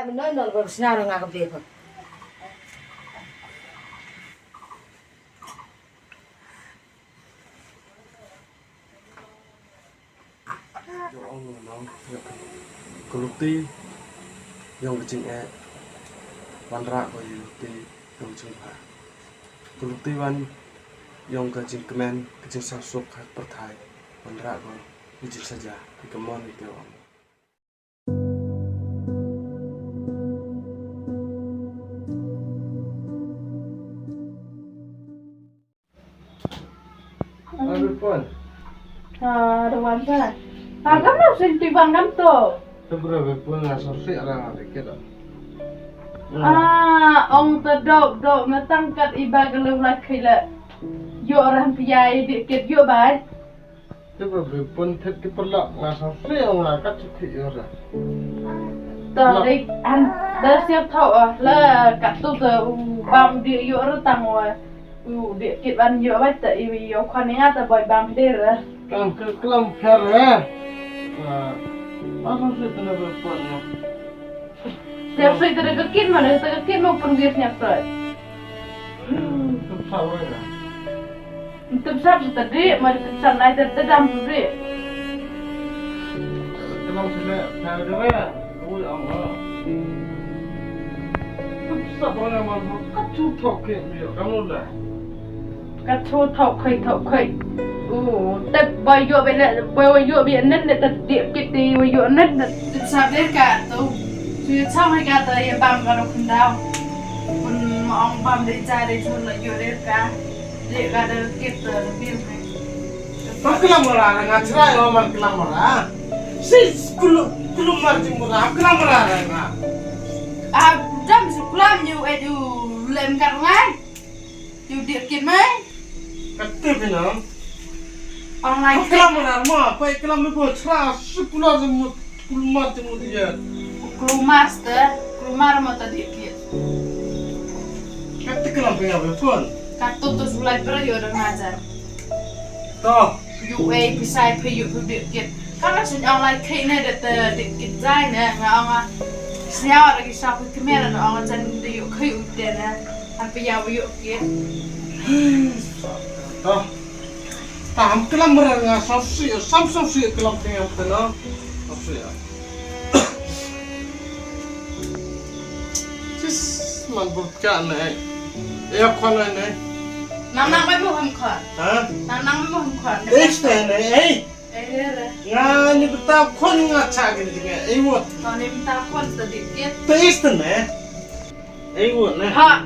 mình nói nó là nào là ngạc về thôi. Ông nó có lúc ti dùng cái chỉnh e văn ra có lúc ti dùng chỉnh phá có lúc ti văn dùng cái chỉnh comment cái chỉnh sao sốt khác bắt thái văn ra có cái chỉnh saja cái kemon itu ông Apa pun? Dewan sana. Agam nak senti bangam tu. Seberapa pun asal sih orang dikit dah. Ông ta dok matang kat iba kalau laki la. Yo orang piai dikit yo bai. Seberapa pun tetap perlu asal sih orang kat cuci orang. Tadi dah siap tahu lah kat tu bam dia yo orang tangwa. Dikit ban yo bai tak yo Khon ni ada boy bam dia lah. Kan kelam fer eh. Asal sih tu nak berpun. Siap sih terkekit mana terkekit mau pergi siap sih. Tahu ya. Untuk siap tadi mari kita naik terdam tadi. Kelam sih fer dia. Ui Allah. Sabana malu kacau toke dia kamu dah. Kacau thọc khơi. Tập bơi vô bên này bơi vô biển nứt này tập điệp kịch đi bơi vô nứt này. Sao biết cả tu. Chứ xong hay cả tới băm cả đâu không đau. Còn ông băm đi ra đi chôn lại vô đấy cả. Để cả được kịch tới biên này. Kau kelam orang ngan cerai orang kelam orang. Si kulum marjing orang kelam orang ngan. Jam sekolah như ấy du lên cả ngay. Du điệp kịch mấy. Kata benar. Online Kau kelam orang mah, kau kelam itu cerai sekolah semut kulum marjing dia. Climax mau tadi kit. Kata kelam apa pun. Kartu tu sulai berayu dah ngajar. Toh. UA pisai payuk hidup kit. Kalau sen online kit ni dah kit zai ni, orang siapa lagi siapa kamera orang jan hidup kit udah ni, apa yang hidup kit. Toh. Tam kelam orang ngan Samsung sih kelam tengah betul no. Apa ya? Man berkat ni, Khon ni. Nang mai mau Khon. Hah? Nang mai mau Khon. Extend ni, Nga ni betul Khon ngacak ni juga. Wot. Kau ni minta Khon tadi kit. Extend ni. Wot ni. Ha.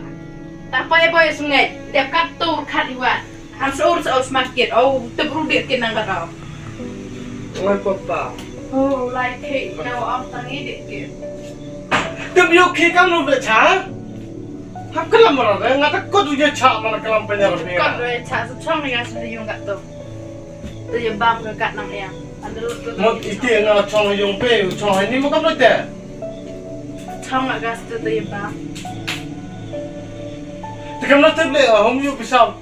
Tak payah boy sungai. Dia kartu kadiwan. Hamsur semakin. Oh, terus dia kit nang kau. Mai papa. Oh, like kit. Now orang tangi dia kit. Tapi okey kamu bercakap. Hak kelam orang, ngata kau tu je cak mana kelam penyarap ni. Kau tu cak secang ni kan sudah yung kat tu. Tu je bam ke kat nang yang. Ada lu tu. Mak itu yang cong yung pe, cong ini macam mana tu? Cang nak gas tu je bam. Tikam nak terbeli, hom you pisau.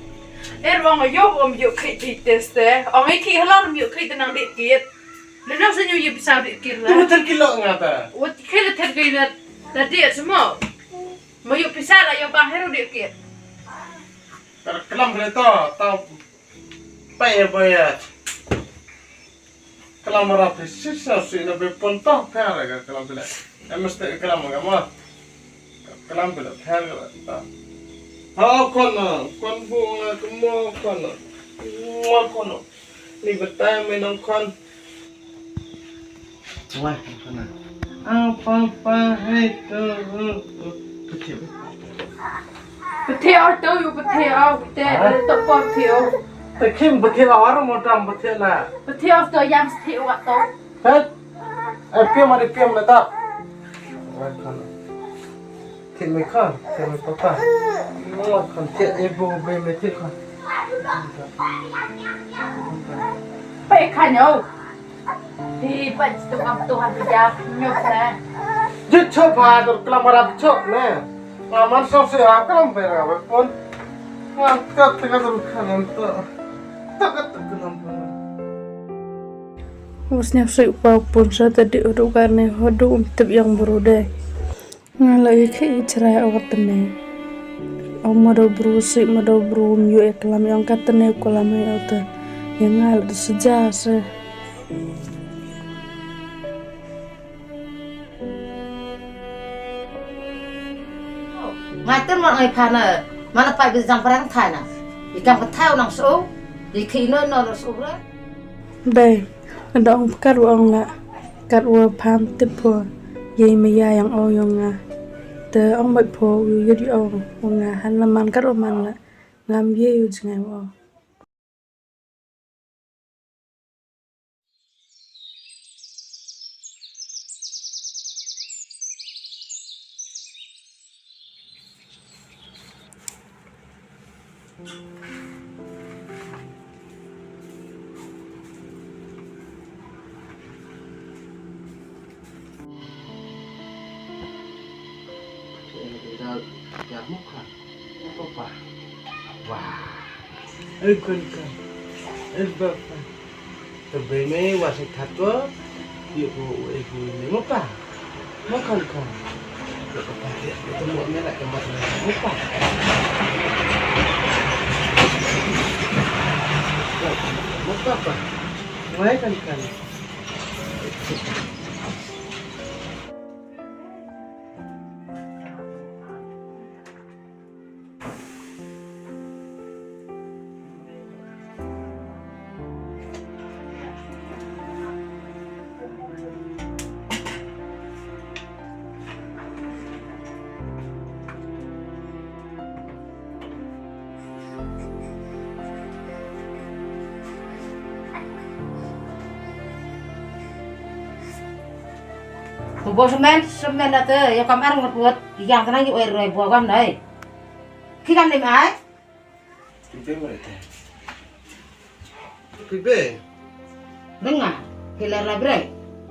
Orang yuk kit di test deh. Orang kit halau yuk kit nang dikit. Lalu senyum yuk pisau dikit lah. Tu terkilo ngata. Wah, kira terkait tadi semua. Mau yuk pisau lah yang bang hero dikit. Kelam kereta, tahu payah. Kelam orang sisa sih lebih pontah payah lagi kelam bila. Mesti kelam agama. Kelam bila payah lagi. Oh Khon bunga semua Khon. Ni betul minum Khon. Wah, Khon. Apa itu? Betul tu yuk betul tak betul. Tekim betul orang modam betul lah. Betul tu yang betul waktu. Piam ada piam letak. Tik mereka, tik papa. Khon tik ibu beli tik Khon. Baik kan yo. Di tu Tuhan berjaya nyok lah. Jut coba tu kelam orang cok ni. Ngaman sok sih kelam berapa pun. Ngangkat tengah terukkan itu. Tak kelam pun. Usnya sih walaupun saya tadi udah karena hodu untuk yang berudah. Ngalai khi cerai awak tene. Ông mà đâu bru sĩ mà đâu bru myu eklam yang katene kolam ya ta. Yang ngal du seja se. Ngay tên mọi người phàn à mà nó phải bị giảm phát thải nè thì cầm cái theo nòng số thì khi nó số đấy Bay, ada ông cắt uang la. Cắt uang pam tipu. Yai maya yang oyong nga. Te ông mai po yu di ông nga han laman cắt uang man la. Ngam ye yu jingai uang. Ya muka, apa? Wah, con, bapak. Terbeme wasit hatwa, ibu ini muka, makan. Itu muaknya nak kemana? Muka. Muka apa? Mai kan. bố semen là thế yêu cầm ăn một bữa yang cái này như rồi bố cầm đấy khi cầm làm ai Pibe, dengar hilang bre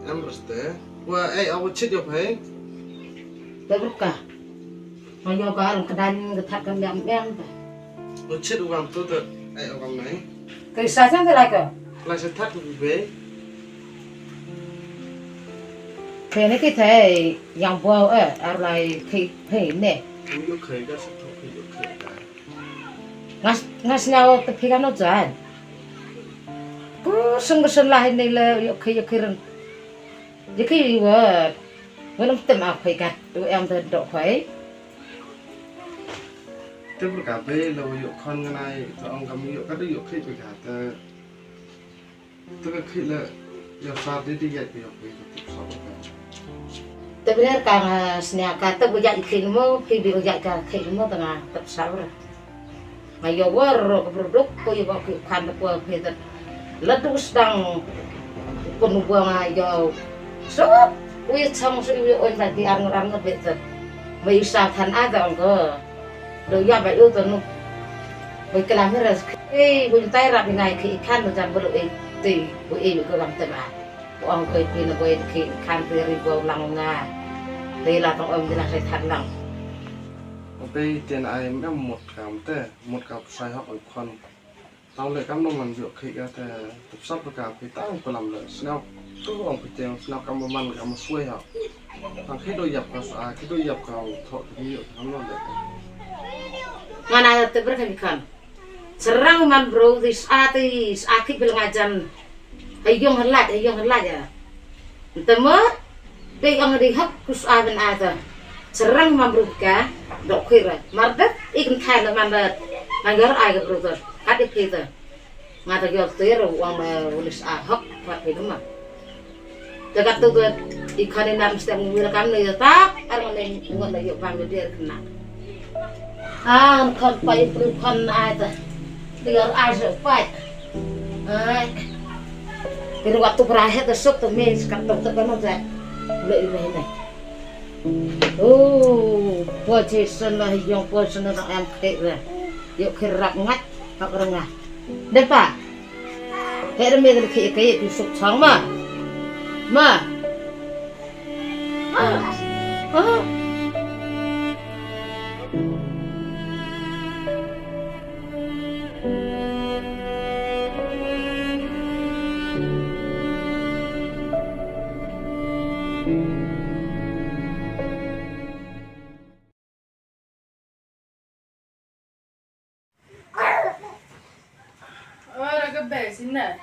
em reste. Wah, aku cit yo pay. terbuka mayo ka kedan ketat kan yang Aku cit uang tu tu, uang naik. cái sao chẳng thế lại cơ Lah saya tak pibe. thế này cái thế yang bố ở lại khi nè Aku yo kerja satu, yo kerja. ngas nhau tập khi nó dài cứ sung lại này là khi rồi khi vừa nó tìm ảo phải cả tụi em thật độ khuấy Itu berkabe lo yo Khon ngai, tu orang kami yo kada yo kerja berkata. Tu kerja yo saat dia yo kerja. tapi benar càng senya kata bujak ikin mo khi bị bujak cả khi mo tengah tập sáu rồi mà yo war produk ko yo ba kan ko phetat ladu sedang pun buang yo so we chong so we on tadi ang betet mai sa than ada ang ko do ya ba yo tanu mai kala meras bun tai rap ngai khi kan jam bulu ti bu ko lam tema ông cười pin là quay khi khăn từ ribu lăng nga đây là trong ông thì là sẽ thành lăng Tapi tiền ai em một cặp sai học ở Khon. Tao lại cắm nông làm việc khi cái tập sắp với cả cái tao có làm lợi snap cứ ông phải tiền snap cắm man cắm xuôi học thằng khi đôi dập vào khi đôi dập vào thọ thì nhiều lắm luôn đấy. mana tu berkaitan serang man bro di saat khi bilang ajan Iong helat ya temu pe ang di hak kus aben ada serang man bruka dok kira mardat ikan khai la man da mangar ai ga brother kat kita ngata yo tero wang ulis hak pat pinuma jagat tu ikan nam stem ngil kam ne ta arang ne ngon yo pam dia kena Khon pai Khon ai ta dia ai se pai ai Pero waktu berakhir tersuk tuh mes kantor terkenal saya boleh ini. Oh, buat sana yang buat sana nak em kira, yuk kira ngat, tak rengah. Depa, kira mes kaya tusuk sang ma. bể xin nè